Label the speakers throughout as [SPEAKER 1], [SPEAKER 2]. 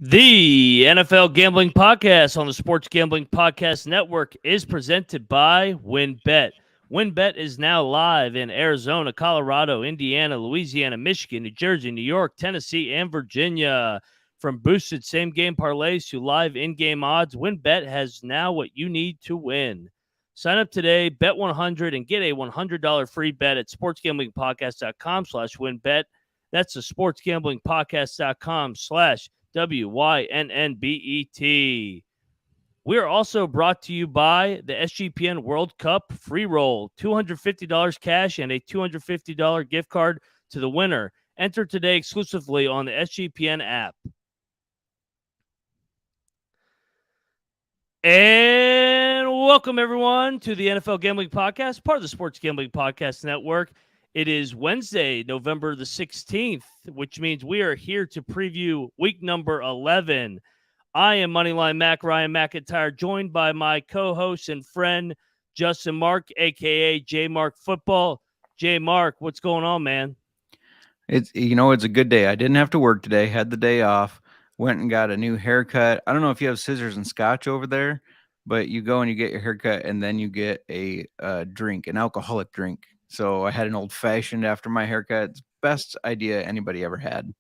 [SPEAKER 1] The NFL Gambling Podcast on the Sports Gambling Podcast Network is presented by WynnBET. WynnBET is now live in Arizona, Colorado, Indiana, Louisiana, Michigan, New Jersey, New York, Tennessee, and Virginia. From boosted same-game parlays to live in-game odds, WynnBET has now what you need to win. Sign up today, bet 100, and get a $100 free bet at sportsgamblingpodcast.com/WynnBET. That's the sportsgamblingpodcast.com/WYNNBET. We are also brought to you by the SGPN World Cup Free Roll. $250 cash and a $250 gift card to the winner. Enter today exclusively on the SGPN app. And welcome, everyone, to the NFL Gambling Podcast, part of the Sports Gambling Podcast Network. It is Wednesday, November the 16th, which means we are here to preview week number 11. I am Moneyline Mac, Ryan McIntyre, joined by my co-host and friend, Justin Mark, a.k.a. J Mark Football. J Mark, what's going on, man?
[SPEAKER 2] It's a good day. I didn't have to work today, had the day off, went and got a new haircut. I don't know if you have scissors and scotch over there, but you go and you get your haircut and then you get a drink, an alcoholic drink. So I had an old fashioned after my haircut. It's best idea anybody ever had.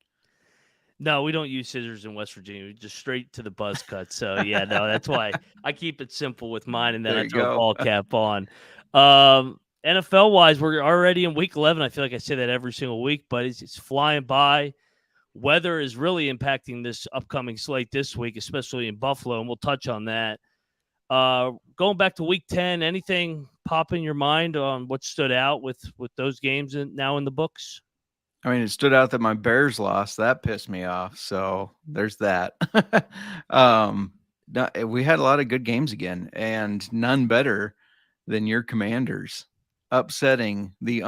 [SPEAKER 1] No, we don't use scissors in West Virginia. We just straight to the buzz cut. So, yeah, no, that's why I keep it simple with mine, and then
[SPEAKER 2] There
[SPEAKER 1] I
[SPEAKER 2] you
[SPEAKER 1] throw a
[SPEAKER 2] go.
[SPEAKER 1] ball cap on. NFL-wise, we're already in Week 11. I feel like I say that every single week, but it's flying by. Weather is really impacting this upcoming slate this week, especially in Buffalo, and we'll touch on that. Going back to Week 10, anything pop in your mind on what stood out with those games now in the books?
[SPEAKER 2] I mean, it stood out that my Bears lost. That pissed me off. So there's that. We had a lot of good games again, and none better than your Commanders upsetting the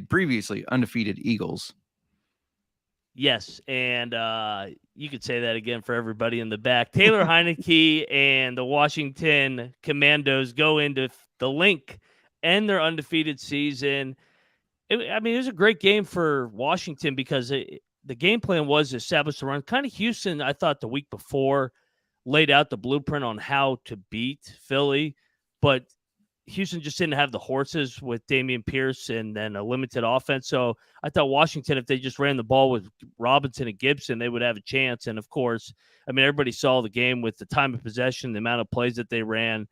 [SPEAKER 2] previously undefeated Eagles.
[SPEAKER 1] Yes, and you could say that again for everybody in the back. Taylor Heinicke and the Washington Commandos go into the link and their undefeated season. It was a great game for Washington because the game plan was to establish the run. Kind of Houston, I thought the week before, laid out the blueprint on how to beat Philly, but Houston just didn't have the horses with Dameon Pierce and then a limited offense. So I thought Washington, if they just ran the ball with Robinson and Gibson, they would have a chance. And, of course, everybody saw the game with the time of possession, the amount of plays that they ran.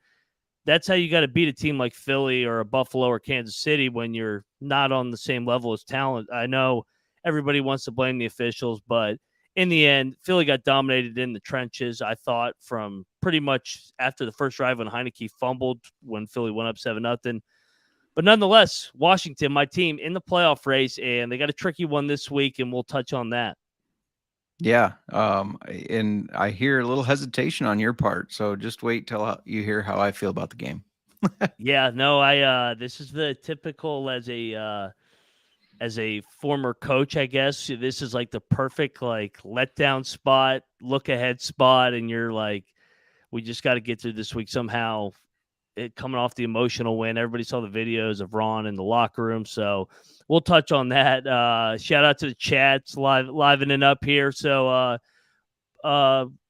[SPEAKER 1] That's how you got to beat a team like Philly or a Buffalo or Kansas City when you're not on the same level as talent. I know everybody wants to blame the officials, but in the end, Philly got dominated in the trenches, I thought, from pretty much after the first drive when Heinicke fumbled when Philly went up 7-0. But nonetheless, Washington, my team, in the playoff race, and they got a tricky one this week, and we'll touch on that.
[SPEAKER 2] Yeah. And I hear a little hesitation on your part. So just wait till you hear how I feel about the game.
[SPEAKER 1] Yeah, no, this is the typical as a former coach, I guess. This is like the perfect letdown spot, look ahead spot, and you're like, we just got to get through this week somehow. Coming off the emotional win, everybody saw the videos of Ron in the locker room, so we'll touch on that. Shout out to the chats livening up here. So,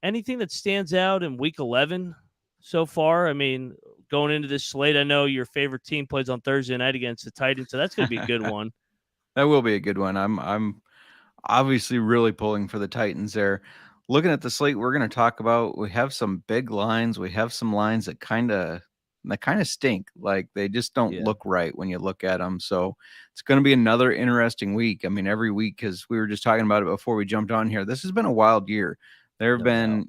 [SPEAKER 1] anything that stands out in Week 11 so far? Going into this slate, I know your favorite team plays on Thursday night against the Titans, so that's going to be a good one.
[SPEAKER 2] That will be a good one. I'm obviously really pulling for the Titans there. Looking at the slate we're going to talk about, we have some big lines. We have some lines that kind of stink. Like they just don't look right when you look at them. So it's going to be another interesting week. Every week, because we were just talking about it before we jumped on here, this has been a wild year. There have been,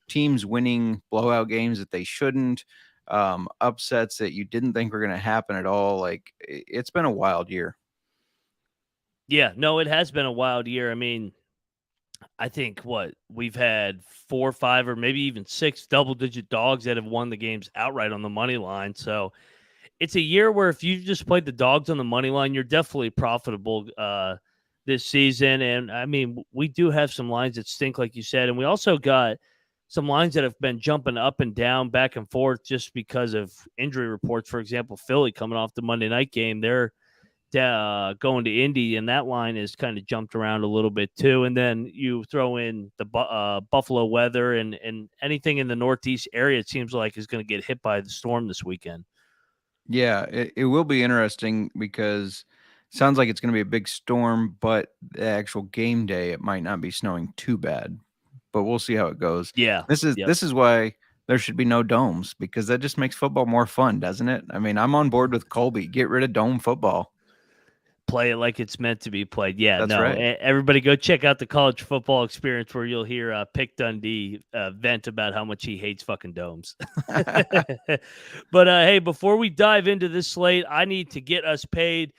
[SPEAKER 2] teams winning blowout games that they shouldn't, upsets that you didn't think were going to happen at all. Like it's been a wild year.
[SPEAKER 1] Yeah, no, it has been a wild year. I think we've had 4 or 5 or maybe even 6 double-digit dogs that have won the games outright on the money line. So it's a year where if you just played the dogs on the money line, you're definitely profitable this season. And we do have some lines that stink, like you said, and we also got some lines that have been jumping up and down, back and forth, just because of injury reports. For example, Philly coming off the Monday night game, they're going to Indy, and that line is kind of jumped around a little bit too. And then you throw in the Buffalo weather and anything in the Northeast area, it seems like is going to get hit by the storm this weekend.
[SPEAKER 2] Yeah, it will be interesting because it sounds like it's going to be a big storm, but the actual game day it might not be snowing too bad. But we'll see how it goes.
[SPEAKER 1] Yeah.
[SPEAKER 2] This is
[SPEAKER 1] Yep.
[SPEAKER 2] this is why there should be no domes because that just makes football more fun, doesn't it? I mean, I'm on board with Colby. Get rid of dome football.
[SPEAKER 1] Play it like it's meant to be played. Yeah,
[SPEAKER 2] That's
[SPEAKER 1] no.
[SPEAKER 2] right.
[SPEAKER 1] Everybody go check out the college football experience where you'll hear Pick Dundee vent about how much he hates fucking domes. But hey, before we dive into this slate, I need to get us paid.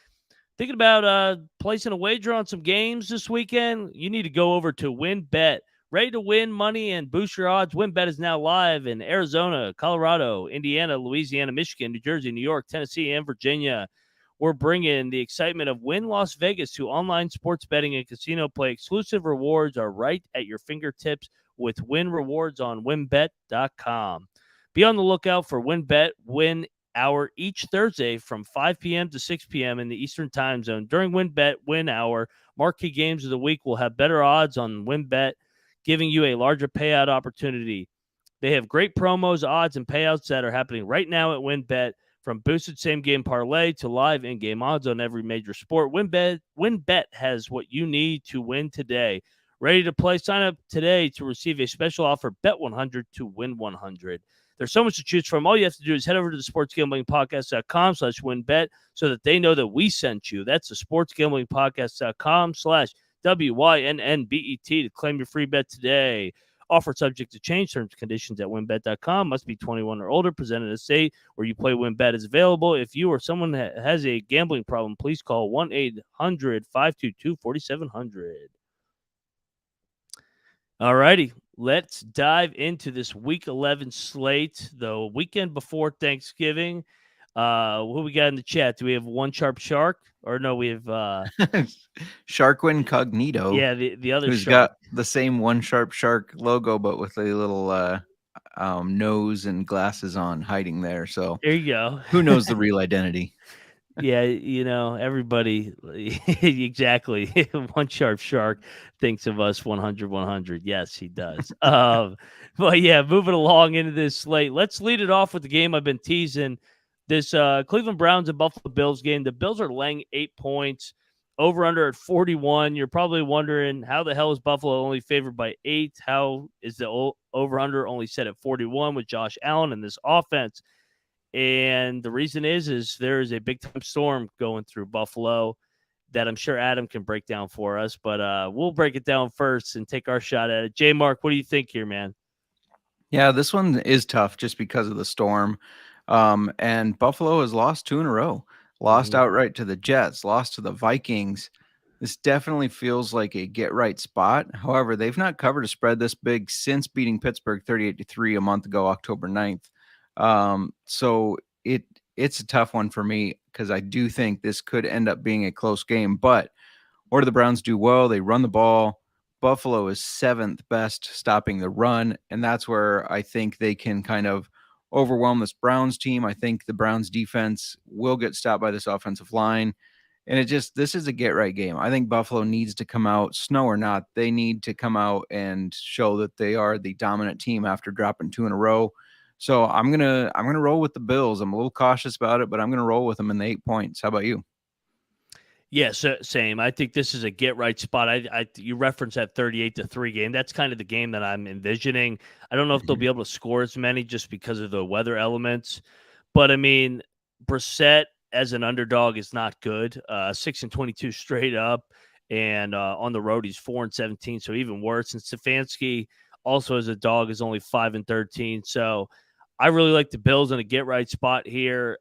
[SPEAKER 1] Thinking about placing a wager on some games this weekend? You need to go over to WinBet. Ready to win money and boost your odds? WinBet is now live in Arizona, Colorado, Indiana, Louisiana, Michigan, New Jersey, New York, Tennessee, and Virginia. We're bringing the excitement of Win Las Vegas to online sports betting and casino play. Exclusive rewards are right at your fingertips with Win Rewards on winbet.com. Be on the lookout for WinBet Win Hour each Thursday from 5 p.m. to 6 p.m. in the Eastern Time Zone. During WinBet Win Hour, marquee games of the week will have better odds on WinBet, giving you a larger payout opportunity. They have great promos, odds, and payouts that are happening right now at WinBet. From boosted same-game parlay to live in-game odds on every major sport, WinBet has what you need to win today. Ready to play? Sign up today to receive a special offer. Bet 100 to win 100. There's so much to choose from. All you have to do is head over to the sportsgamblingpodcast.com/winbet so that they know that we sent you. That's the sportsgamblingpodcast.com/WYNNBET to claim your free bet today. Offer subject to change. Terms and conditions at winbet.com. Must be 21 or older. Presented in a state where you play. WinBet is available. If you or someone has a gambling problem, please call 1-800-522-4700. All righty. Let's dive into this Week 11 slate, the weekend before Thanksgiving. Who we got in the chat? Do we have One Sharp Shark? Or no, we have
[SPEAKER 2] Sharkwin Cognito,
[SPEAKER 1] yeah, the other
[SPEAKER 2] who's
[SPEAKER 1] shark.
[SPEAKER 2] got the same One Sharp Shark logo, but with a little nose and glasses on, hiding there. So
[SPEAKER 1] There you go.
[SPEAKER 2] who knows the real identity?
[SPEAKER 1] Yeah, everybody exactly. One Sharp Shark thinks of us 100. Yes, he does. But yeah, moving along into this slate. Let's lead it off with the game I've been teasing. This Cleveland Browns and Buffalo Bills game. The Bills are laying 8 points, over under at 41. You're probably wondering how the hell is Buffalo only favored by 8? How is the over under only set at 41 with Josh Allen and this offense? And the reason is there is a big time storm going through Buffalo that I'm sure Adam can break down for us. But we'll break it down first and take our shot at it. J Mark, what do you think here, man?
[SPEAKER 2] Yeah, this one is tough just because of the storm. And Buffalo has lost 2 in a row. Lost
[SPEAKER 1] Mm-hmm.
[SPEAKER 2] outright to the Jets, lost to the Vikings. This definitely feels like a get right spot. However, they've not covered a spread this big since beating Pittsburgh 38-3 a month ago, October 9th. So it's a tough one for me because I do think this could end up being a close game. But what do the Browns do well? They run the ball. Buffalo is 7th best stopping the run, and that's where I think they can kind of overwhelm this Browns team. I think the Browns defense will get stopped by this offensive line. And this is a get right game. I think Buffalo needs to come out, snow or not, they need to come out and show that they are the dominant team after dropping 2 in a row. So I'm gonna roll with the Bills. I'm a little cautious about it, but I'm gonna roll with them in the 8 points. How about you?
[SPEAKER 1] Yeah, so, same. I think this is a get right spot. You referenced that 38-3 game. That's kind of the game that I'm envisioning. I don't know if they'll be able to score as many just because of the weather elements, but I mean, Brissett as an underdog is not good. 6-22 straight up, and on the road he's 4-17, so even worse. And Stefanski also as a dog is only 5-13. So I really like the Bills in a get right spot here.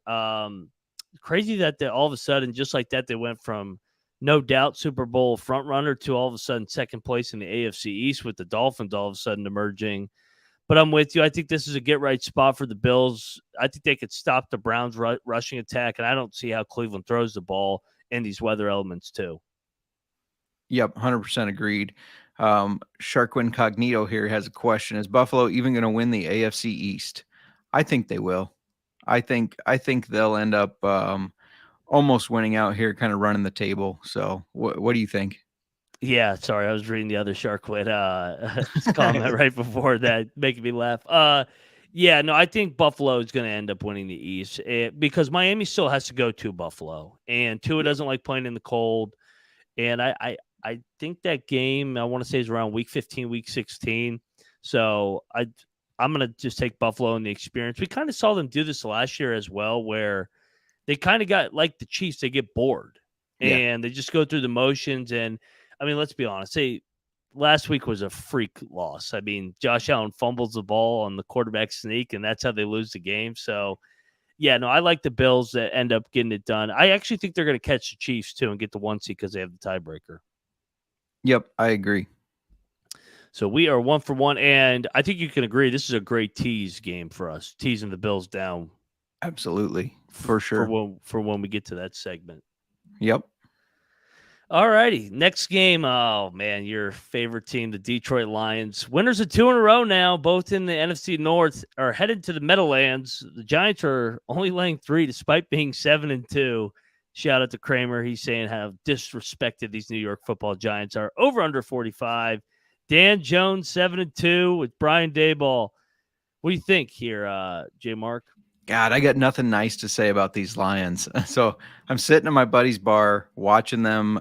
[SPEAKER 1] Crazy that they, all of a sudden, just like that, they went from no doubt Super Bowl front runner to all of a sudden second place in the AFC East with the Dolphins all of a sudden emerging. But I'm with you. I think this is a get right spot for the Bills. I think they could stop the Browns' rushing attack, and I don't see how Cleveland throws the ball in these weather elements too.
[SPEAKER 2] Yep, 100% agreed. Sharkwin Cognito here has a question. Is Buffalo even going to win the AFC East? I think they will. I think they'll end up almost winning out here, kind of running the table. So what do you think?
[SPEAKER 1] Yeah, sorry, I was reading the other Sharkwit comment right before that, making me laugh. Yeah, no, I think Buffalo is going to end up winning the East because Miami still has to go to Buffalo, and Tua
[SPEAKER 2] Yep.
[SPEAKER 1] doesn't like playing in the cold. And I think that game I want to say is around week 15, week 16. So I'm gonna just take Buffalo in the experience. We kind of saw them do this last year as well, where they kind of got like the Chiefs, they get bored
[SPEAKER 2] Yeah.
[SPEAKER 1] and they just go through the motions. And I mean, let's be honest, last week was a freak loss. I mean, Josh Allen fumbles the ball on the quarterback sneak, and that's how they lose the game. So yeah, no, I like the Bills that end up getting it done. I actually think they're going to catch the Chiefs too and get the 1 seed because they have the tiebreaker.
[SPEAKER 2] Yep, I agree.
[SPEAKER 1] So we are 1 for 1, and I think you can agree this is a great tease game for us, teasing the Bills down
[SPEAKER 2] Absolutely. For sure.
[SPEAKER 1] for when we get to that segment.
[SPEAKER 2] Yep.
[SPEAKER 1] All righty, next game. Oh man, your favorite team, the Detroit Lions, winners of 2 in a row now, both in the NFC North, are headed to the Meadowlands. The Giants are only laying 3, despite being 7-2. Shout out to Kramer. He's saying how disrespected these New York Football Giants are. Over under 45. Dan Jones 7-2 with Brian Daboll. What do you think here, J Mark?
[SPEAKER 2] God, I got nothing nice to say about these Lions. So I'm sitting at my buddy's bar watching them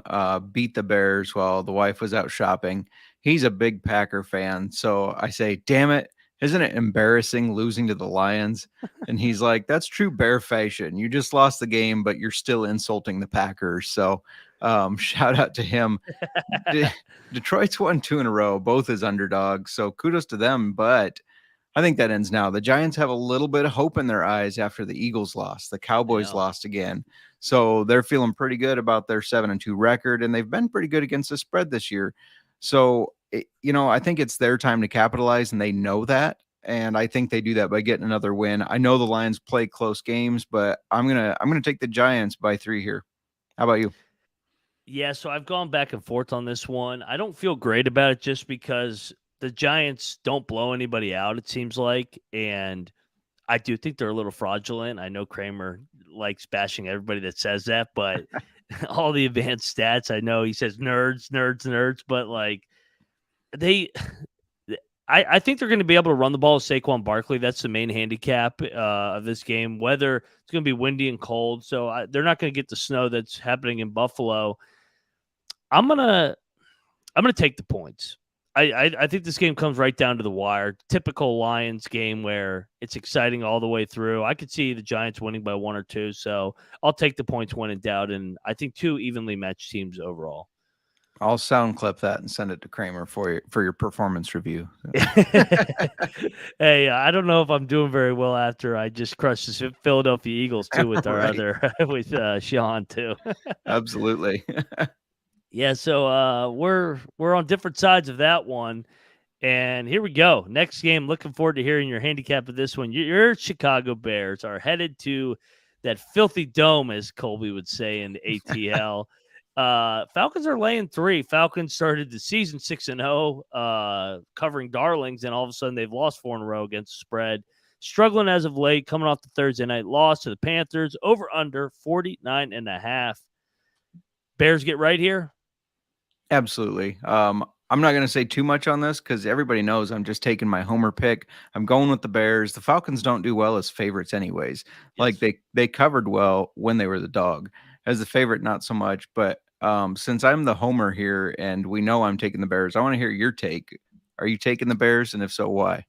[SPEAKER 2] beat the Bears while the wife was out shopping. He's a big Packer fan. So I say, damn it, isn't it embarrassing losing to the Lions? And he's like, that's true Bear fashion. You just lost the game, but you're still insulting the Packers. So shout out to him. Detroit's won 2 in a row, both as underdogs. So kudos to them. But I think that ends now. The Giants have a little bit of hope in their eyes after the Eagles lost. The
[SPEAKER 1] I
[SPEAKER 2] Cowboys
[SPEAKER 1] know.
[SPEAKER 2] lost again. So they're feeling pretty good about their 7-2 record, and they've been pretty good against the spread this year. So, I think it's their time to capitalize, and they know that. And I think they do that by getting another win. I know the Lions play close games, but I'm gonna take the Giants by 3 here. How about you?
[SPEAKER 1] Yeah, so I've gone back and forth on this one. I don't feel great about it just because the Giants don't blow anybody out, it seems like. And I do think they're a little fraudulent. I know Kramer likes bashing everybody that says that, but all the advanced stats, I know he says nerds, nerds, nerds, but like they I think they're going to be able to run the ball with Saquon Barkley. That's the main handicap of this game. Weather, it's going to be windy and cold, so they're not going to get the snow that's happening in Buffalo. I'm gonna take the points. I think this game comes right down to the wire. Typical Lions game where it's exciting all the way through. I could see the Giants winning by 1 or 2, so I'll take the points when in doubt. And I think 2 evenly matched teams overall.
[SPEAKER 2] I'll sound clip that and send it to Kramer for your performance review.
[SPEAKER 1] Hey, I don't know if I'm doing very well after I just crushed the Philadelphia Eagles too with our
[SPEAKER 2] Right.
[SPEAKER 1] other with Sean too.
[SPEAKER 2] Absolutely.
[SPEAKER 1] Yeah, so we're on different sides of that one. And here we go. Next game. Looking forward to hearing your handicap of this one. Your Chicago Bears are headed to that filthy dome, as Colby would say in the ATL. Falcons are laying 3. Falcons started the season 6-0, covering darlings, and all of a sudden they've lost 4 in a row against the spread. Struggling as of late, coming off the Thursday night loss to the Panthers. Over under 49.5. Bears get right here.
[SPEAKER 2] Absolutely. I'm not going to say too much on this because everybody knows I'm just taking my homer pick. I'm going with the Bears. The Falcons don't do well as favorites, anyways. Like
[SPEAKER 1] Yes.
[SPEAKER 2] they covered well when they were the dog. As the favorite, not so much. But since I'm the homer here and we know I'm taking the Bears, I want to hear your take. Are you taking the Bears, and if so, why?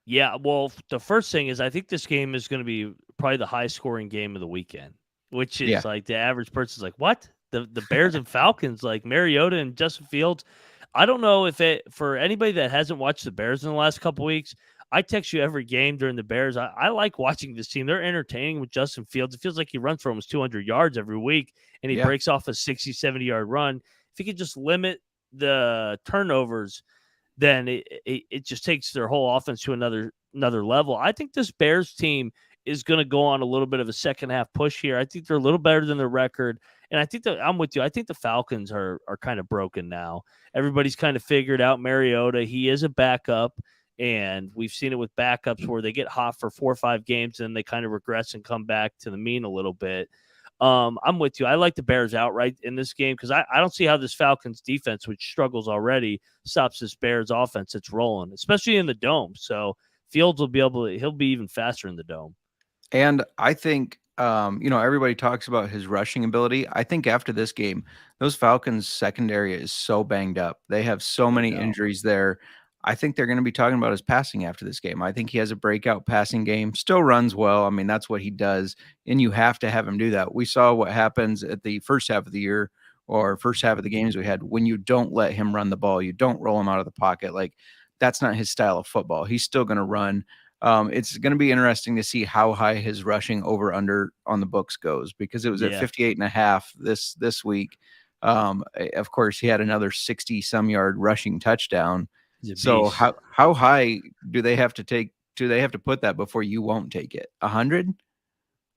[SPEAKER 1] Yeah, well, the first thing is I think this game is going to be probably the high scoring game of the weekend, which
[SPEAKER 2] Yeah,
[SPEAKER 1] is like the average person's like, what? The Bears and Falcons, like Mariota and Justin Fields. I don't know if it for anybody that hasn't watched the Bears in the last couple weeks. I text you every game during the Bears. I like watching this team. They're entertaining with Justin Fields. It feels like he runs for almost 200 yards every week, and he
[SPEAKER 2] yeah,
[SPEAKER 1] breaks off a 60, 70-yard run. If he could just limit the turnovers, then it just takes their whole offense to another level. I think this Bears team is going to go on a little bit of a second half push here. I think they're a little better than their record, and I think that I'm with you. I think the Falcons are kind of broken now. Everybody's kind of figured out Mariota. He is a backup, and we've seen it with backups where they get hot for 4 or 5 games and they kind of regress and come back to the mean a little bit. I'm with you. I like the Bears outright in this game because I don't see how this Falcons defense, which struggles already, stops this Bears offense that's rolling, especially in the dome. So Fields will be able to, he'll be even faster in the dome.
[SPEAKER 2] And I think, everybody talks about his rushing ability. I think after this game, those Falcons secondary is so banged up. They have so
[SPEAKER 1] No
[SPEAKER 2] many
[SPEAKER 1] doubt.
[SPEAKER 2] injuries there. I think they're going to be talking about his passing after this game. I think he has a breakout passing game, still runs well. I mean, that's what he does. And you have to have him do that. We saw what happens at the first half of the year or first half of the games we had when you don't let him run the ball, you don't roll him out of the pocket. Like, that's not his style of football. He's still going to run. It's going to be interesting to see how high his rushing over under on the books goes because it was at
[SPEAKER 1] Yeah.
[SPEAKER 2] 58.5 this week. Of course, he had another 60 some yard rushing touchdown.
[SPEAKER 1] He's a
[SPEAKER 2] So
[SPEAKER 1] beast.
[SPEAKER 2] how high do they have to take? Do they have to put that before you won't take it? 100?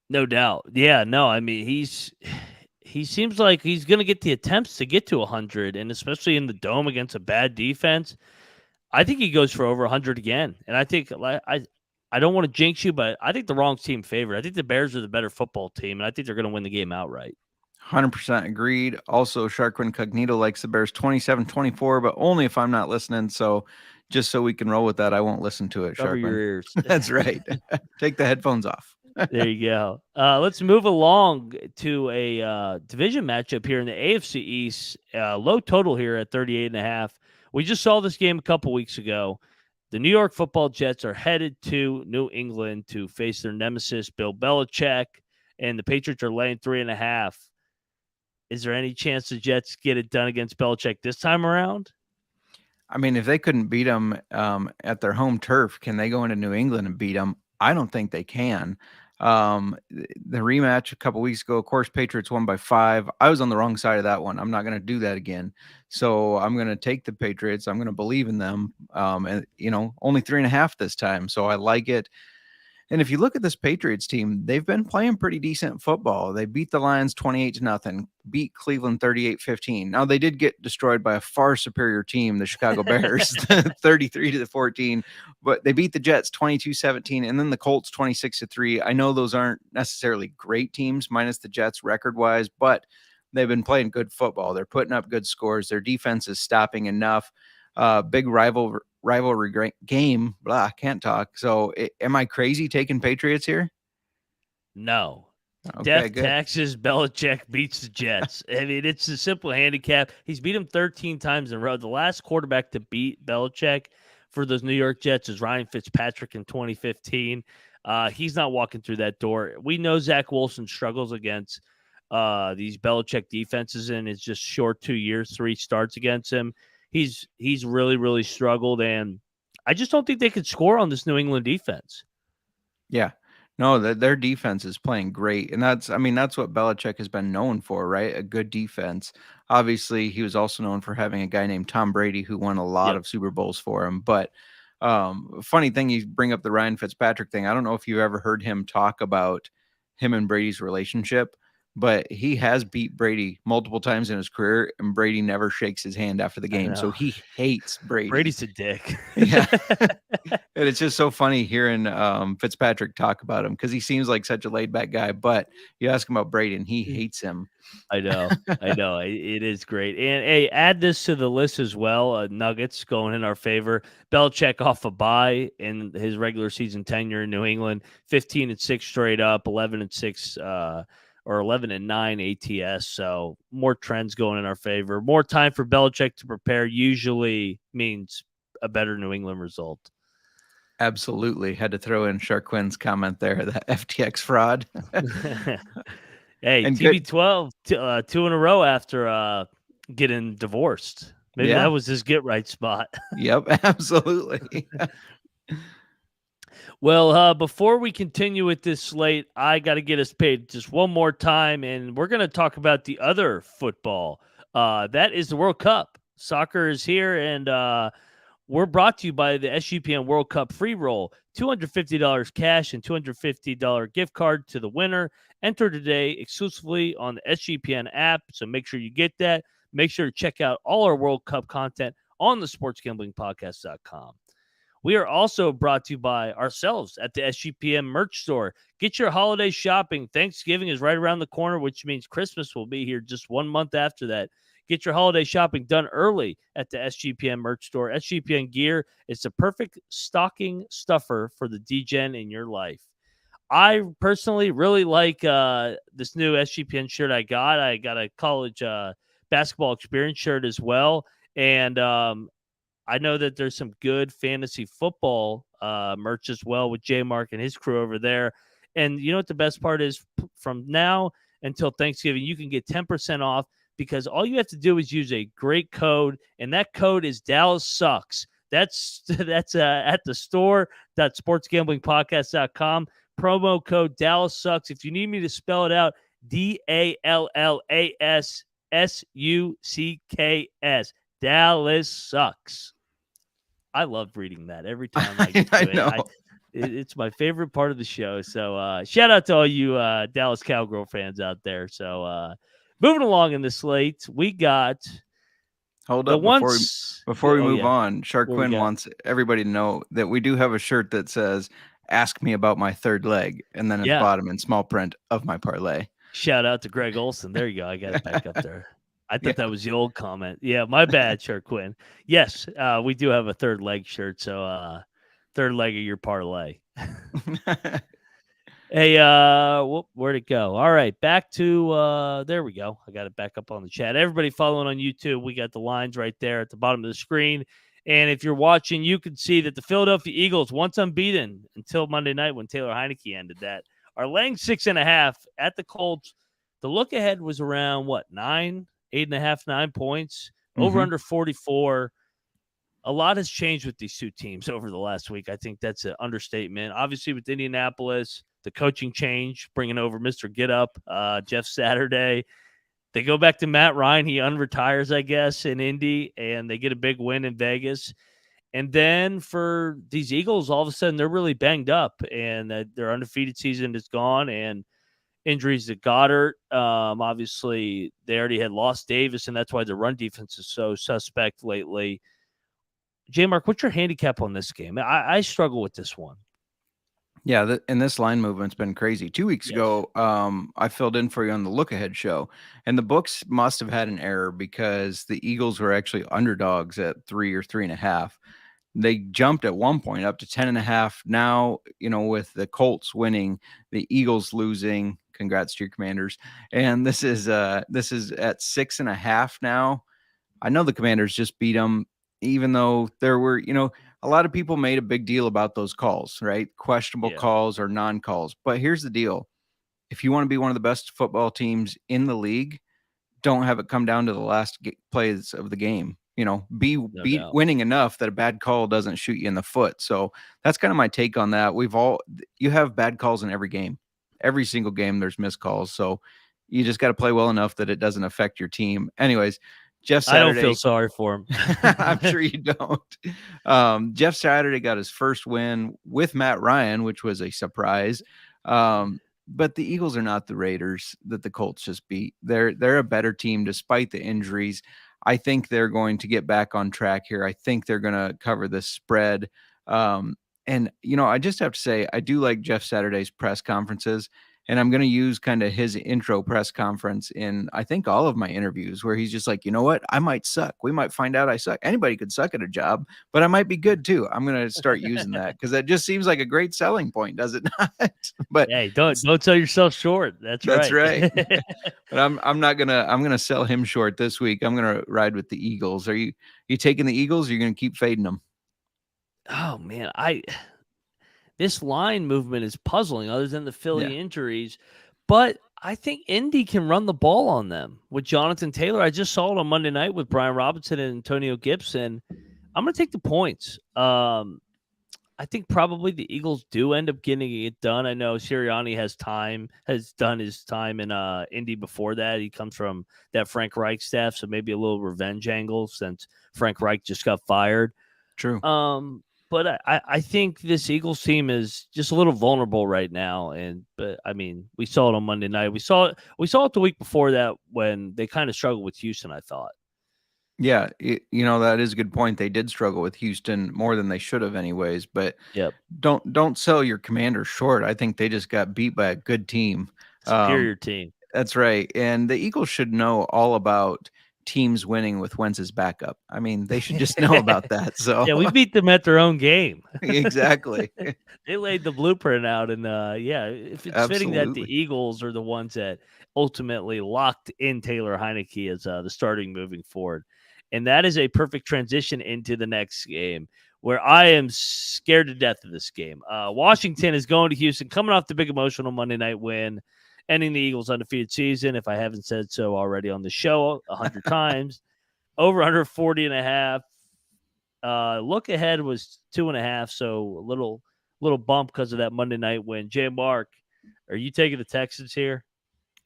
[SPEAKER 1] No doubt. Yeah, no, I mean, he seems like he's going to get the attempts to get to 100, and especially in the dome against a bad defense. I think he goes for over 100 again. And I think I don't want to jinx you, but I think the wrong team favored. I think the Bears are the better football team, and I think they're going to win the game outright.
[SPEAKER 2] 100% agreed. Also, Shark Incognito likes the Bears 27-24, but only if I'm not listening. So just so we can roll with that, I won't listen to it,
[SPEAKER 1] Cover your
[SPEAKER 2] Sharkwin.
[SPEAKER 1] ears.
[SPEAKER 2] That's right. Take the headphones off.
[SPEAKER 1] There you go. Let's move along to a division matchup here in the AFC East. Low total here at 38.5. We just saw this game a couple weeks ago. The New York Football Jets are headed to New England to face their nemesis, Bill Belichick, and the Patriots are laying 3.5. Is there any chance the Jets get it done against Belichick this time around?
[SPEAKER 2] I mean, if they couldn't beat them at their home turf, can they go into New England and beat them? I don't think they can. The rematch a couple weeks ago, of course, Patriots won by 5. I was on the wrong side of that one. I'm not going to do that again. So I'm going to take the Patriots. I'm going to believe in them. And only 3.5 this time. So I like it. And if you look at this Patriots team, they've been playing pretty decent football. They beat the Lions 28-0, beat Cleveland 38-15. Now they did get destroyed by a far superior team, the Chicago Bears, 33-14, but they beat the Jets 22-17 and then the Colts 26-3. I know those aren't necessarily great teams minus the Jets record-wise, but they've been playing good football. They're putting up good scores. Their defense is stopping enough. Big rivalry game. Blah, can't talk. So, am I crazy taking Patriots here?
[SPEAKER 1] No.
[SPEAKER 2] Okay,
[SPEAKER 1] Death
[SPEAKER 2] good.
[SPEAKER 1] taxes, Belichick beats the Jets. I mean, it's a simple handicap. He's beat him 13 times in a row. The last quarterback to beat Belichick for those New York Jets is Ryan Fitzpatrick in 2015. He's not walking through that door. We know Zach Wilson struggles against these Belichick defenses in his just short 2 years, 3 starts against him. He's really, really struggled, and I just don't think they could score on this New England defense.
[SPEAKER 2] Yeah. No, their defense is playing great. And that's what Belichick has been known for, right? A good defense. Obviously, he was also known for having a guy named Tom Brady who won a lot
[SPEAKER 1] Yep.
[SPEAKER 2] of Super Bowls for him. But funny thing, you bring up the Ryan Fitzpatrick thing. I don't know if you've ever heard him talk about him and Brady's relationship, but he has beat Brady multiple times in his career, and Brady never shakes his hand after the game. So he hates Brady.
[SPEAKER 1] Brady's a dick.
[SPEAKER 2] Yeah. And it's just so funny hearing Fitzpatrick talk about him because he seems like such a laid back guy. But you ask him about Brady and he hates him.
[SPEAKER 1] I know. It is great. And hey, add this to the list as well. Nuggets going in our favor. Belichick off a bye in his regular season tenure in New England, 15-6 straight up, 11-6 or 11-9 ATS. So more trends going in our favor. More time for Belichick to prepare usually means a better New England result.
[SPEAKER 2] Absolutely. Had to throw in Sharquinn's comment there, the FTX fraud.
[SPEAKER 1] Hey,
[SPEAKER 2] And
[SPEAKER 1] TB12, 2 in a row after getting divorced. Maybe that was his get right spot.
[SPEAKER 2] Yep, absolutely.
[SPEAKER 1] Well, before we continue with this slate, I got to get us paid just one more time, and we're going to talk about the other football. That is the World Cup. Soccer is here, and we're brought to you by the SGPN World Cup free roll. $250 cash and $250 gift card to the winner. Enter today exclusively on the SGPN app, so make sure you get that. Make sure to check out all our World Cup content on the sportsgamblingpodcast.com. We are also brought to you by ourselves at the SGPN merch store. Get your holiday shopping. Thanksgiving is right around the corner, which means Christmas will be here just 1 month after that. Get your holiday shopping done early at the SGPN merch store. SGPN gear is the perfect stocking stuffer for the DGen in your life. I personally really like this new SGPN shirt I got. I got a college basketball experience shirt as well. And I know that there's some good fantasy football merch as well with J Mark and his crew over there. And you know what the best part is? From now until Thanksgiving, you can get 10% off because all you have to do is use a great code, and that code is Dallas Sucks. That's at the store.sportsgamblingpodcast.com. Promo code Dallas Sucks. If you need me to spell it out, DALLASSUCKS. Dallas Sucks. I love reading that every time I get to it.
[SPEAKER 2] know.
[SPEAKER 1] It's my favorite part of the show. So shout out to all you Dallas Cowgirl fans out there. So moving along in the slate, we got
[SPEAKER 2] Hold
[SPEAKER 1] the
[SPEAKER 2] up
[SPEAKER 1] once.
[SPEAKER 2] before we
[SPEAKER 1] Oh,
[SPEAKER 2] move
[SPEAKER 1] yeah.
[SPEAKER 2] on. Shark
[SPEAKER 1] What we
[SPEAKER 2] Quinn
[SPEAKER 1] got?
[SPEAKER 2] wants everybody to know that we do have a shirt that says "Ask me about my third leg," and then at the
[SPEAKER 1] Yeah.
[SPEAKER 2] bottom in small print of my parlay.
[SPEAKER 1] Shout out to Greg Olson. There you go. I got it back up there. I thought
[SPEAKER 2] Yeah.
[SPEAKER 1] that was the old comment. Yeah, my bad, Shark Quinn. Yes, we do have a third leg shirt. So third leg of your parlay. Hey, where'd it go? All right, back to there we go. I got it back up on the chat. Everybody following on YouTube, we got the lines right there at the bottom of the screen. And if you're watching, you can see that the Philadelphia Eagles, once unbeaten until Monday night when Taylor Heinicke ended that, are laying 6.5 at the Colts. The look ahead was around what, 8.5, 9 points, over under 44. A lot has changed with these two teams over the last week. I think that's an understatement. Obviously, with Indianapolis, the coaching change, bringing over Mr. Get Up, Jeff Saturday. They go back to Matt Ryan. He unretires, I guess, in Indy, and they get a big win in Vegas. And then for these Eagles, all of a sudden, they're really banged up, and their undefeated season is gone, and injuries to Goddard. Obviously, they already had lost Davis, and that's why the run defense is so suspect lately. J Mark, what's your handicap on this game? I struggle with this one.
[SPEAKER 2] Yeah, and this line movement's been crazy. 2 weeks
[SPEAKER 1] Yes.
[SPEAKER 2] ago, I filled in for you on the Look Ahead show, and the books must have had an error because the Eagles were actually underdogs at 3 or 3.5. They jumped at one point up to 10.5. Now, with the Colts winning, the Eagles losing. Congrats to your Commanders. And this is at 6.5 now. I know the Commanders just beat them, even though there were, a lot of people made a big deal about those calls, right? Questionable calls or non-calls. But here's the deal. If you want to be one of the best football teams in the league, don't have it come down to the last plays of the game. Be winning enough that a bad call doesn't shoot you in the foot. So that's kind of my take on that. You have bad calls in every game. Every single game there's missed calls. So you just got to play well enough that it doesn't affect your team. Anyways, Jeff Saturday.
[SPEAKER 1] I don't feel sorry for him.
[SPEAKER 2] I'm sure you don't. Jeff Saturday got his first win with Matt Ryan, which was a surprise. But the Eagles are not the Raiders that the Colts just beat. They're a better team despite the injuries. I think they're going to get back on track here. I think they're going to cover this spread. And I just have to say, I do like Jeff Saturday's press conferences. And I'm going to use kind of his intro press conference in, I think, all of my interviews where he's just like, you know what? I might suck. We might find out I suck. Anybody could suck at a job, but I might be good too. I'm going to start using that because that just seems like a great selling point, does it not? But
[SPEAKER 1] hey, don't sell yourself short. That's right.
[SPEAKER 2] But I'm going to sell him short this week. I'm going to ride with the Eagles. Are you taking the Eagles? Or are you going to keep fading them?
[SPEAKER 1] Oh man, this line movement is puzzling other than the Philly injuries, but I think Indy can run the ball on them with Jonathan Taylor. I just saw it on Monday night with Brian Robinson and Antonio Gibson. I'm going to take the points. I think probably the Eagles do end up getting it done. I know Sirianni has done his time in Indy before that. He comes from that Frank Reich staff, so maybe a little revenge angle since Frank Reich just got fired.
[SPEAKER 2] True.
[SPEAKER 1] But I think this Eagles team is just a little vulnerable right now. But I mean, we saw it on Monday night. We saw it the week before that when they kind of struggled with Houston, I thought.
[SPEAKER 2] Yeah, that is a good point. They did struggle with Houston more than they should have anyways, but
[SPEAKER 1] Yep.
[SPEAKER 2] don't sell your Commanders short. I think they just got beat by a good team. Um,
[SPEAKER 1] Superior team.
[SPEAKER 2] that's right. And the Eagles should know all about teams winning with Wentz's backup. I mean, they should just know about that. So
[SPEAKER 1] Yeah, we beat them at their own game.
[SPEAKER 2] exactly.
[SPEAKER 1] They laid the blueprint out, and yeah, if it's fitting that the
[SPEAKER 2] Absolutely.
[SPEAKER 1] Eagles are the ones that ultimately locked in Taylor Heinicke as the starting moving forward, and that is a perfect transition into the next game where I am scared to death of this game. Washington is going to Houston, coming off the big emotional Monday night win, ending the Eagles' undefeated season. If I haven't said so already on the show 100 times, over 140.5. Look ahead was 2.5, so a little bump because of that Monday night win. Jay Mark, are you taking the Texans here?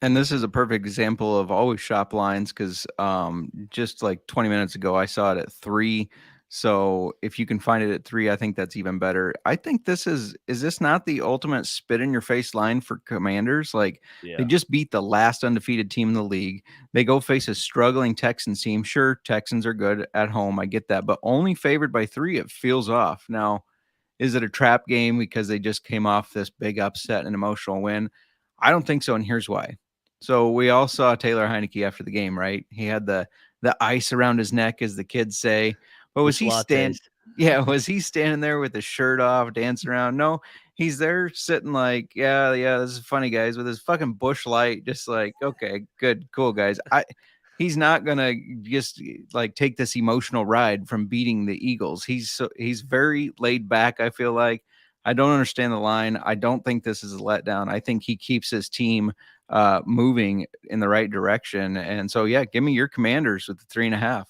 [SPEAKER 2] And this is a perfect example of always shop lines because just like 20 minutes ago, I saw it at 3. So if you can find it at 3, I think that's even better. I think is this not the ultimate spit in your face line for Commanders? Like they
[SPEAKER 1] Yeah.
[SPEAKER 2] just beat the last undefeated team in the league. They go face a struggling Texans team. Sure, Texans are good at home. I get that, but only favored by 3. It feels off. Now, is it a trap game because they just came off this big upset and emotional win? I don't think so, and here's why. So we all saw Taylor Heinicke after the game, right? He had the ice around his neck, as the kids say. But was
[SPEAKER 1] Bush
[SPEAKER 2] he
[SPEAKER 1] lattes.
[SPEAKER 2] Yeah, was he standing there with his shirt off, dancing around? No, he's there sitting like, yeah, this is funny, guys, with his fucking bush light, just like, okay, good, cool, guys. He's not gonna just like take this emotional ride from beating the Eagles. He's very laid back. I feel like I don't understand the line. I don't think this is a letdown. I think he keeps his team moving in the right direction. And so, yeah, give me your Commanders with the 3.5.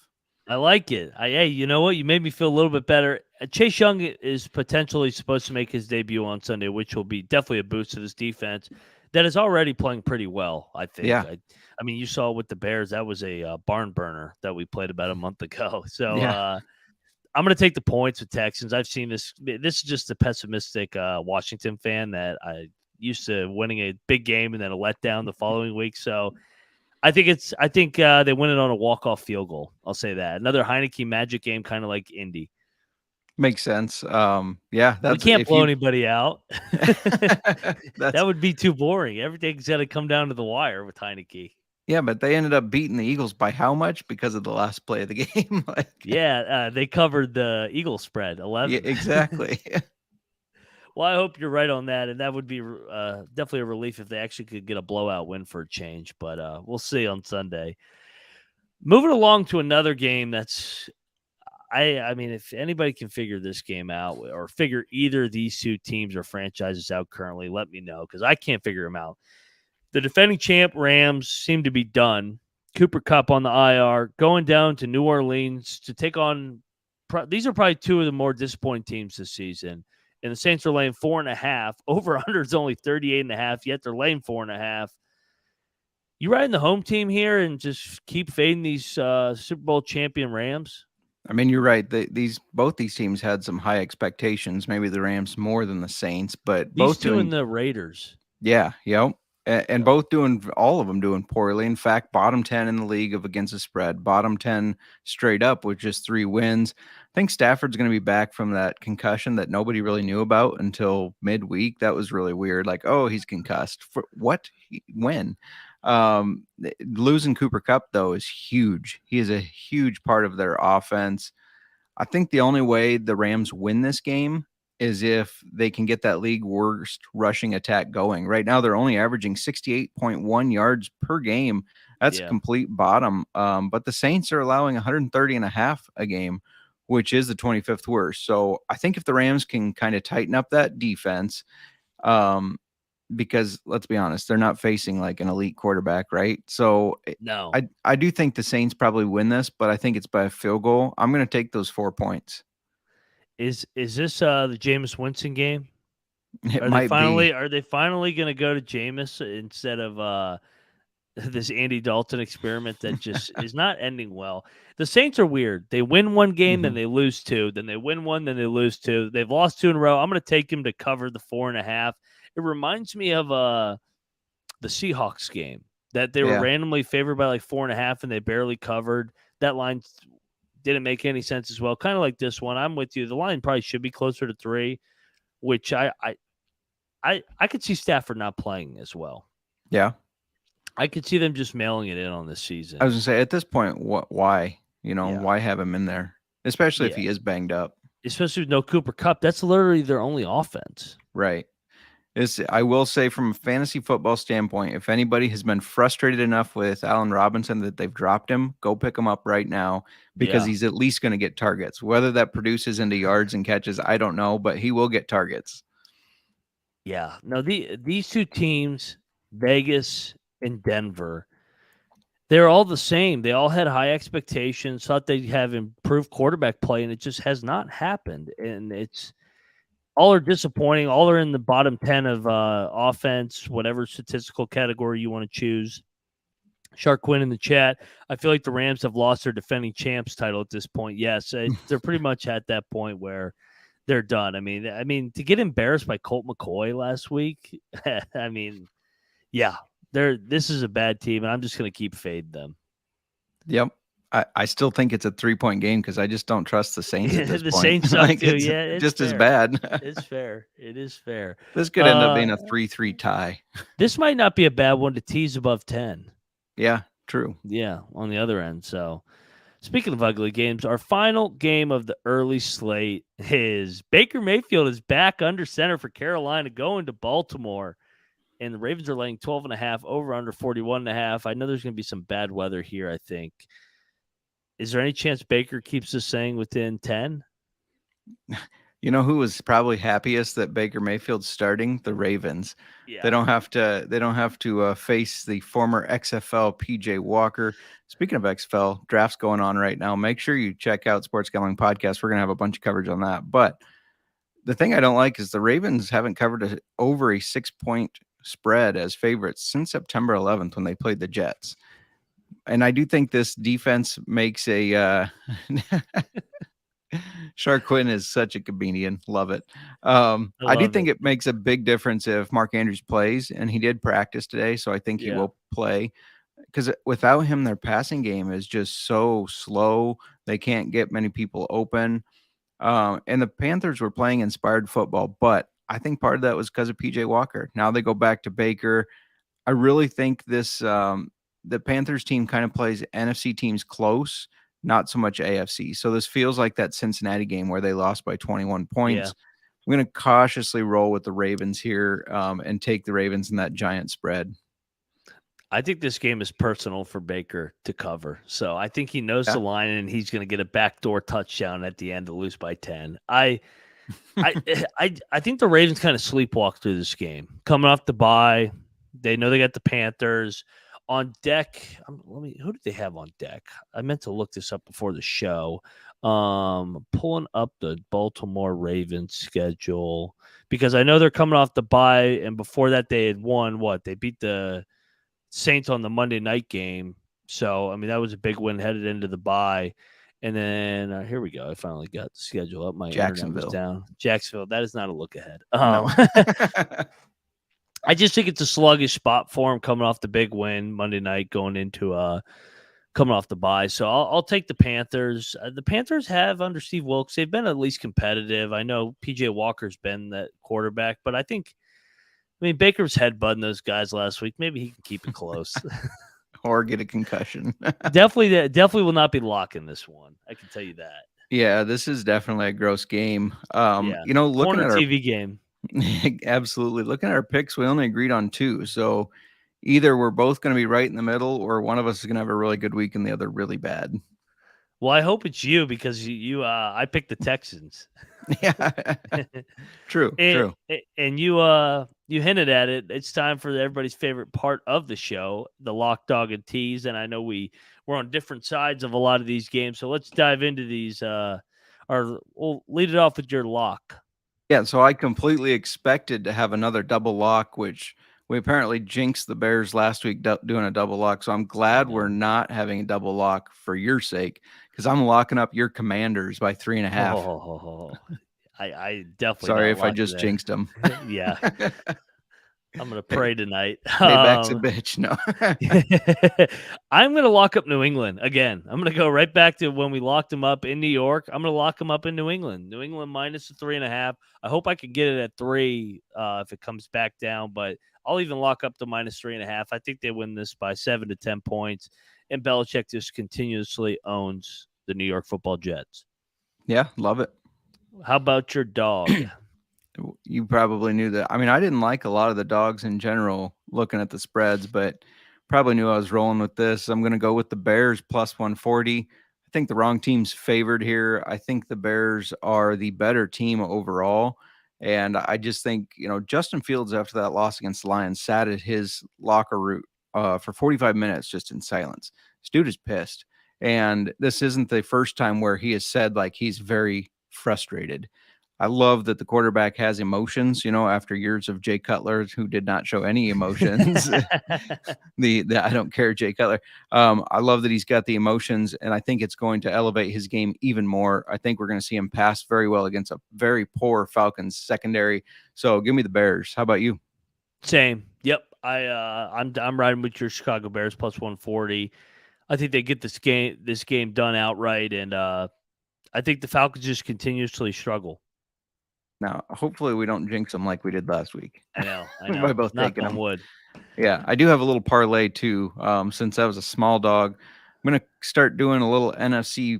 [SPEAKER 1] I like it. Hey, you know what? You made me feel a little bit better. Chase Young is potentially supposed to make his debut on Sunday, which will be definitely a boost to this defense that is already playing pretty well. I think.
[SPEAKER 2] Yeah,
[SPEAKER 1] I mean, you saw with the Bears that was a barn burner that we played about a month ago. So
[SPEAKER 2] yeah.
[SPEAKER 1] I'm going to take the points with Texans. I've seen this. This is just a pessimistic Washington fan that I used to winning a big game and then a letdown the following week. So I think they win it on a walk-off field goal. I'll say that. Another Heinicke magic game, kind of like Indy.
[SPEAKER 2] Makes sense. Yeah,
[SPEAKER 1] We
[SPEAKER 2] that's
[SPEAKER 1] can't
[SPEAKER 2] if
[SPEAKER 1] blow
[SPEAKER 2] you
[SPEAKER 1] anybody out. That
[SPEAKER 2] that's
[SPEAKER 1] would be too boring. Everything's got to come down to the wire with Heinicke.
[SPEAKER 2] yeah, but they ended up beating the Eagles by how much because of the last play of the game? Like,
[SPEAKER 1] Yeah, they covered the Eagle spread,
[SPEAKER 2] yeah,
[SPEAKER 1] 11.
[SPEAKER 2] exactly.
[SPEAKER 1] Well, I hope you're right on that, and that would be definitely a relief if they actually could get a blowout win for a change. But we'll see on Sunday. Moving along to another game that's I mean, if anybody can figure this game out or figure either of these two teams or franchises out currently, let me know because I can't figure them out. The defending champ Rams seem to be done. Cooper Cup on the IR, going down to New Orleans to take on. These are probably two of the more disappointing teams this season. And the Saints are laying 4.5. Over under is only 38.5. Yet they're laying 4.5. You riding the home team here and just keep fading these Super Bowl champion Rams?
[SPEAKER 2] I mean, you're right. Both these teams had some high expectations. Maybe the Rams more than the Saints, but
[SPEAKER 1] These
[SPEAKER 2] both
[SPEAKER 1] two and
[SPEAKER 2] doing
[SPEAKER 1] the Raiders.
[SPEAKER 2] yeah, yep. And
[SPEAKER 1] Yep.
[SPEAKER 2] both doing all of them doing poorly. In fact, bottom 10 in the league of against the spread, bottom 10 straight up with just 3 wins. I think Stafford's going to be back from that concussion that nobody really knew about until midweek. That was really weird. Like, oh, he's concussed. For what? When? Losing Cooper Cup though is huge. He is a huge part of their offense. I think the only way the Rams win this game is if they can get that league worst rushing attack going. Right now, they're only averaging 68.1 yards per game. That's a
[SPEAKER 1] Yeah.
[SPEAKER 2] complete bottom. But the Saints are allowing 130.5 a game, which is the 25th worst. So I think if the Rams can kind of tighten up that defense, um, because let's be honest, they're not facing like an elite quarterback, right? So
[SPEAKER 1] No.
[SPEAKER 2] I do think the Saints probably win this, but I think it's by a field goal. I'm going to take those 4 points.
[SPEAKER 1] Is this the Jameis Winston game?
[SPEAKER 2] It might be.
[SPEAKER 1] Are they finally going to go to Jameis instead of this Andy Dalton experiment that just is not ending well? The Saints are weird. They win one game, then
[SPEAKER 2] Mhm.
[SPEAKER 1] they lose two, then they win one, then they lose two. They've lost two in a row. I'm going to take them to cover the 4.5. It reminds me of the Seahawks game that they were
[SPEAKER 2] Yeah.
[SPEAKER 1] randomly favored by like 4.5 and they barely covered. That line didn't make any sense as well. Kind of like this one. I'm with you. The line probably should be closer to 3, which I could see Stafford not playing as well.
[SPEAKER 2] Yeah.
[SPEAKER 1] I could see them just mailing it in on this
[SPEAKER 2] I
[SPEAKER 1] season.
[SPEAKER 2] was gonna say at this point, why?
[SPEAKER 1] Yeah.
[SPEAKER 2] Why have him in there? Especially if
[SPEAKER 1] Yeah.
[SPEAKER 2] he is banged up.
[SPEAKER 1] Especially with no Cooper Cup. That's literally their only offense.
[SPEAKER 2] Right. I will say from a fantasy football standpoint, if anybody has been frustrated enough with Allen Robinson that they've dropped him, go pick him up right now because
[SPEAKER 1] Yeah.
[SPEAKER 2] he's at least going to get targets. Whether that produces into yards and catches, I don't know, but he will get targets.
[SPEAKER 1] Yeah. No, these two teams, Vegas and Denver, they're all the same. They all had high expectations, thought they'd have improved quarterback play, and it just has not happened. And it's all are disappointing. All are in the bottom 10 of offense, whatever statistical category you want to choose. Shark Quinn in the chat. I feel like the Rams have lost their defending champs title at this point. Yes, they're pretty much at that point where they're done. I mean, to get embarrassed by Colt McCoy last week. I mean, yeah, this is a bad team, and I'm just going to keep fading them.
[SPEAKER 2] Yep. I still think it's a 3-point game because I just don't trust the Saints at this
[SPEAKER 1] The
[SPEAKER 2] point.
[SPEAKER 1] Saints suck
[SPEAKER 2] Like,
[SPEAKER 1] too.
[SPEAKER 2] it's
[SPEAKER 1] Yeah, it's
[SPEAKER 2] just
[SPEAKER 1] fair.
[SPEAKER 2] as bad.
[SPEAKER 1] It's fair. It is fair.
[SPEAKER 2] This could end up being a 3-3 tie.
[SPEAKER 1] This might not be a bad one to tease above 10.
[SPEAKER 2] Yeah, true.
[SPEAKER 1] Yeah, on the other end. So, speaking of ugly games, our final game of the early slate is Baker Mayfield is back under center for Carolina going to Baltimore. And the Ravens are laying 12.5 over under 41.5. I know there's going to be some bad weather here, I think. Is there any chance Baker keeps this thing within 10?
[SPEAKER 2] You know who was probably happiest that Baker Mayfield's starting? The Ravens.
[SPEAKER 1] Yeah.
[SPEAKER 2] They don't have to face the former XFL PJ Walker. Speaking of XFL, drafts going on right now. Make sure you check out Sports Gambling Podcast. We're going to have a bunch of coverage on that. But the thing I don't like is the Ravens haven't covered over a 6-point spread as favorites since September 11th when they played the Jets. And I do think this defense makes a Shark Quinn is such a comedian. Love it. I do think it makes a big difference if Mark Andrews plays, and he did practice today, so I think he will play. Because without him, their passing game is just so slow. They can't get many people open. And the Panthers were playing inspired football, but I think part of that was because of PJ Walker. Now they go back to Baker. I really think this the Panthers team kind of plays NFC teams close, not so much AFC. So this feels like that Cincinnati game where they lost by 21 points. Yeah. I'm going to cautiously roll with the Ravens here and take the Ravens in that giant spread.
[SPEAKER 1] I think this game is personal for Baker to cover. So I think he knows the line and he's going to get a backdoor touchdown at the end to lose by 10. I think the Ravens kind of sleepwalk through this game. Coming off the bye, they know they got the Panthers on deck. Who did they have on deck? I meant to look this up before the show. Pulling up the Baltimore Ravens schedule because I know they're coming off the bye, and before that they had won. They beat the Saints on the Monday night game. So, I mean, that was a big win headed into the bye. And then here we go. I finally got the schedule up. My internet was down. Jacksonville. That is not a look ahead.
[SPEAKER 2] No.
[SPEAKER 1] I just think it's a sluggish spot for him coming off the big win Monday night, going into coming off the bye. So I'll take the Panthers. The Panthers have under Steve Wilkes. They've been at least competitive. I know PJ Walker's been that quarterback, but I mean, Baker's headbutting those guys last week. Maybe he can keep it close.
[SPEAKER 2] Or get a concussion.
[SPEAKER 1] Definitely will not be locking this one. I can tell you that.
[SPEAKER 2] Yeah, this is definitely a gross game.
[SPEAKER 1] Looking at our TV game.
[SPEAKER 2] Absolutely. Looking at our picks, we only agreed on 2. So either we're both going to be right in the middle or one of us is going to have a really good week and the other really bad.
[SPEAKER 1] Well, I hope it's you because I picked the Texans.
[SPEAKER 2] Yeah. True.
[SPEAKER 1] And you hinted at it. It's time for everybody's favorite part of the show, the lock, dog, and tease. And I know we're on different sides of a lot of these games. So let's dive into these. We'll lead it off with your lock.
[SPEAKER 2] Yeah, so I completely expected to have another double lock, which we apparently jinxed the Bears last week doing a double lock. So I'm glad we're not having a double lock for your sake because I'm locking up your Commanders by 3.5.
[SPEAKER 1] I definitely.
[SPEAKER 2] Sorry if I just jinxed them.
[SPEAKER 1] Yeah. I'm gonna
[SPEAKER 2] Pay,
[SPEAKER 1] pray tonight.
[SPEAKER 2] payback's a bitch. No.
[SPEAKER 1] I'm gonna lock up New England again. I'm gonna go right back to when we locked them up in New York. I'm gonna lock them up in New England. New England minus 3.5. I hope I can get it at 3 if it comes back down, but I'll even lock up the minus 3.5. I think they win this by 7 to 10 points, and Belichick just continuously owns the New York Football Jets.
[SPEAKER 2] Yeah, love it.
[SPEAKER 1] How about your dog?
[SPEAKER 2] You probably knew that. I mean, I didn't like a lot of the dogs in general looking at the spreads, but probably knew I was rolling with this. I'm going to go with the Bears plus 140. I think the wrong team's favored here. I think the Bears are the better team overall. And I just think, Justin Fields, after that loss against the Lions, sat at his locker room for 45 minutes just in silence. This dude is pissed. And this isn't the first time where he has said, like, he's very frustrated. I love that the quarterback has emotions, after years of Jay Cutler, who did not show any emotions. the I don't care, Jay Cutler. I love that he's got the emotions, and I think it's going to elevate his game even more. I think we're going to see him pass very well against a very poor Falcons secondary. So give me the Bears. How about you?
[SPEAKER 1] Same. Yep. I'm riding with your Chicago Bears plus 140. I think they get this game done outright, and I think the Falcons just continuously struggle.
[SPEAKER 2] Now, hopefully we don't jinx them like we did last week.
[SPEAKER 1] I know.
[SPEAKER 2] By both
[SPEAKER 1] Knock
[SPEAKER 2] taking
[SPEAKER 1] on
[SPEAKER 2] them.
[SPEAKER 1] wood.
[SPEAKER 2] Yeah, I do have a little parlay too. Since that was a small dog, I'm gonna start doing a little NFC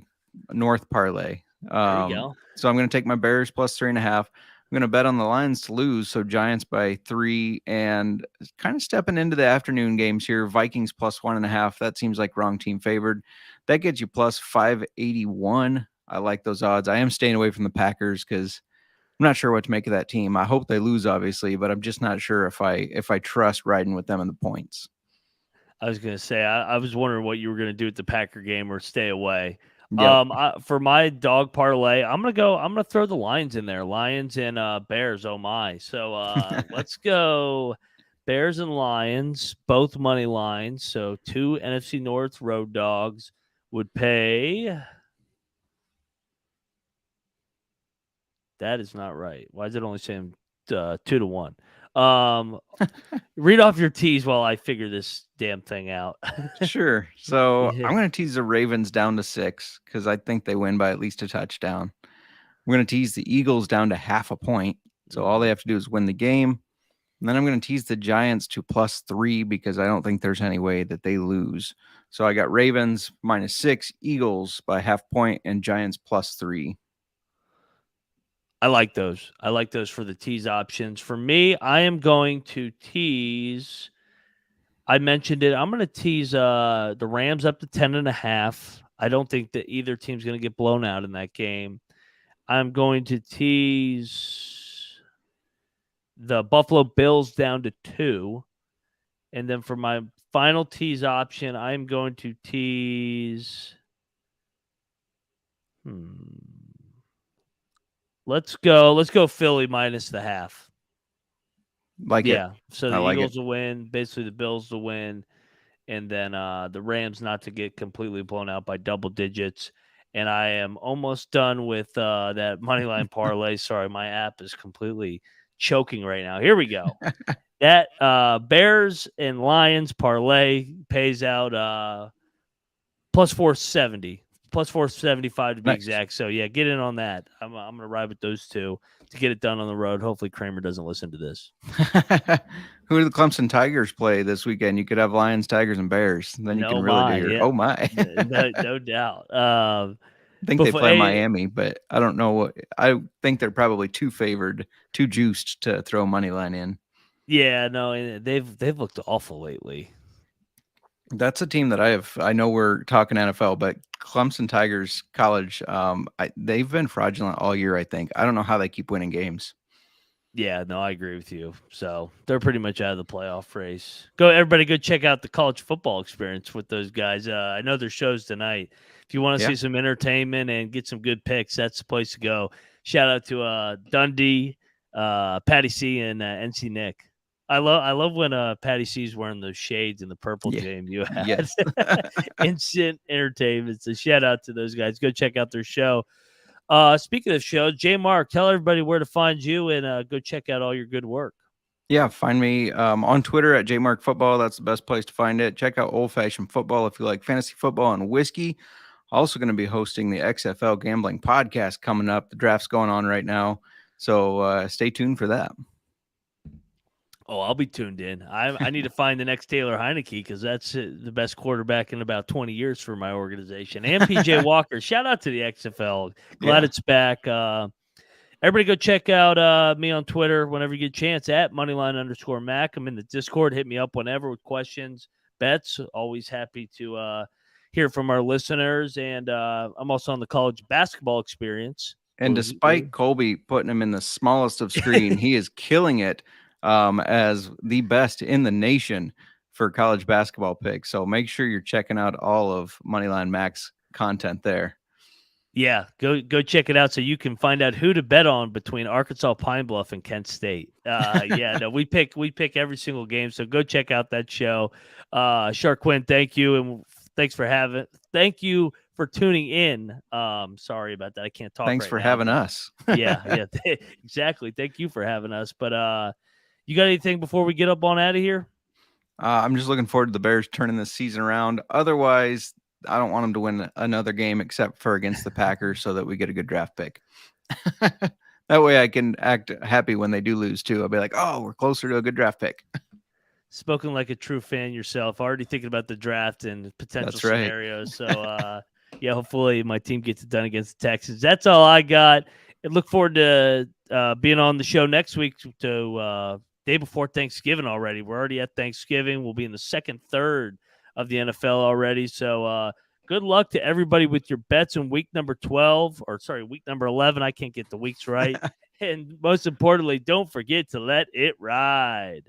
[SPEAKER 2] North parlay.
[SPEAKER 1] There you go.
[SPEAKER 2] So I'm gonna take my Bears plus 3.5. I'm gonna bet on the Lions to lose, so Giants by 3, and kind of stepping into the afternoon games here. Vikings plus 1.5. That seems like wrong team favored. That gets you plus 581. I like those odds. I am staying away from the Packers because I'm not sure what to make of that team. I hope they lose, obviously, but I'm just not sure if I trust riding with them in the points.
[SPEAKER 1] I was gonna say I was wondering what you were gonna do at the Packer game or stay away.
[SPEAKER 2] Yep.
[SPEAKER 1] For my dog parlay, I'm gonna throw the Lions in there. Lions and Bears. Oh my! So let's go. Bears and Lions, both money lines. So 2 NFC North road dogs would pay. That is not right. Why is it only saying 2 to 1? Read off your teas while I figure this damn thing out.
[SPEAKER 2] Sure. So
[SPEAKER 1] Yeah.
[SPEAKER 2] I'm going to tease the Ravens down to 6 because I think they win by at least a touchdown. I'm going to tease the Eagles down to half a point. So all they have to do is win the game. And then I'm going to tease the Giants to plus 3 because I don't think there's any way that they lose. So I got Ravens minus 6, Eagles by half point, and Giants plus 3.
[SPEAKER 1] I like those. I like those for the tease options. For me, I am going to tease. I mentioned it. I'm going to tease the Rams up to 10.5. I don't think that either team's going to get blown out in that game. I'm going to tease the Buffalo Bills down to 2. And then for my final tease option, I'm going to tease. Let's go Philly minus the half.
[SPEAKER 2] Like it.
[SPEAKER 1] So
[SPEAKER 2] I
[SPEAKER 1] the
[SPEAKER 2] like
[SPEAKER 1] Eagles
[SPEAKER 2] it.
[SPEAKER 1] will win, basically the Bills will win, and then the Rams not to get completely blown out by double digits. And I am almost done with that moneyline parlay. Sorry, my app is completely choking right now. Here we go. That Bears and Lions parlay pays out plus 470. Plus 475 to be
[SPEAKER 2] Nice.
[SPEAKER 1] exact. So, yeah, get in on that. I'm going to ride with those two to get it done on the road. Hopefully, Kramer doesn't listen to this.
[SPEAKER 2] Who do the Clemson Tigers play this weekend? You could have Lions, Tigers, and Bears. Then you can really do your
[SPEAKER 1] Yeah.
[SPEAKER 2] oh my.
[SPEAKER 1] no doubt.
[SPEAKER 2] I think they play Miami, but I don't know what. I think they're probably too favored, too juiced to throw money line in.
[SPEAKER 1] Yeah, no, they've looked awful lately.
[SPEAKER 2] That's a team that I know we're talking NFL, but Clemson Tigers college, they've been fraudulent all year. I think I don't know how they keep winning games.
[SPEAKER 1] Yeah, no, I agree with you. So they're pretty much out of the playoff race. Everybody, go check out the college football experience with those guys. I know their shows tonight. If you want to see some entertainment and get some good picks, that's the place to go. Shout out to Dundee, Patty C, and NC Nick. I love when Patty C's wearing those shades in the purple game you had.
[SPEAKER 2] Yes.
[SPEAKER 1] Instant entertainment. So shout out to those guys. Go check out their show. Speaking of shows, J Mark, tell everybody where to find you and go check out all your good work.
[SPEAKER 2] Yeah, find me on Twitter at jmarkfootball. That's the best place to find it. Check out Old Fashioned Football if you like fantasy football and whiskey. Also going to be hosting the XFL Gambling Podcast coming up. The draft's going on right now, so stay tuned for that.
[SPEAKER 1] Oh, I'll be tuned in. I need to find the next Taylor Heinicke because that's the best quarterback in about 20 years for my organization. And PJ Walker. Shout out to the XFL. Glad it's back. Everybody go check out me on Twitter whenever you get a chance at Moneyline_Mac. I'm in the Discord. Hit me up whenever with questions, bets. Always happy to hear from our listeners. And I'm also on the college basketball experience.
[SPEAKER 2] And despite Colby putting him in the smallest of screen, he is killing it as the best in the nation for college basketball picks. So make sure you're checking out all of Moneyline Mac's content there.
[SPEAKER 1] Yeah, go check it out so you can find out who to bet on between Arkansas Pine Bluff and Kent State. We pick every single game, so go check out that show. Shark Quinn, thank you, and thank you for tuning in. Sorry about that, I can't talk.
[SPEAKER 2] Thanks for having us.
[SPEAKER 1] yeah, exactly. Thank you for having us. But you got anything before we get up on out of here?
[SPEAKER 2] I'm just looking forward to the Bears turning this season around. Otherwise, I don't want them to win another game except for against the Packers so that we get a good draft pick. That way I can act happy when they do lose too. I'll be like, oh, we're closer to a good draft pick.
[SPEAKER 1] Spoken like a true fan yourself. Already thinking about the draft and potential scenarios. So, hopefully my team gets it done against the Texans. That's all I got. I look forward to being on the show next week to day before Thanksgiving already. We're already at Thanksgiving. We'll be in the second third of the NFL already. So good luck to everybody with your bets in week number 12, week number 11. I can't get the weeks right. And most importantly, don't forget to let it ride.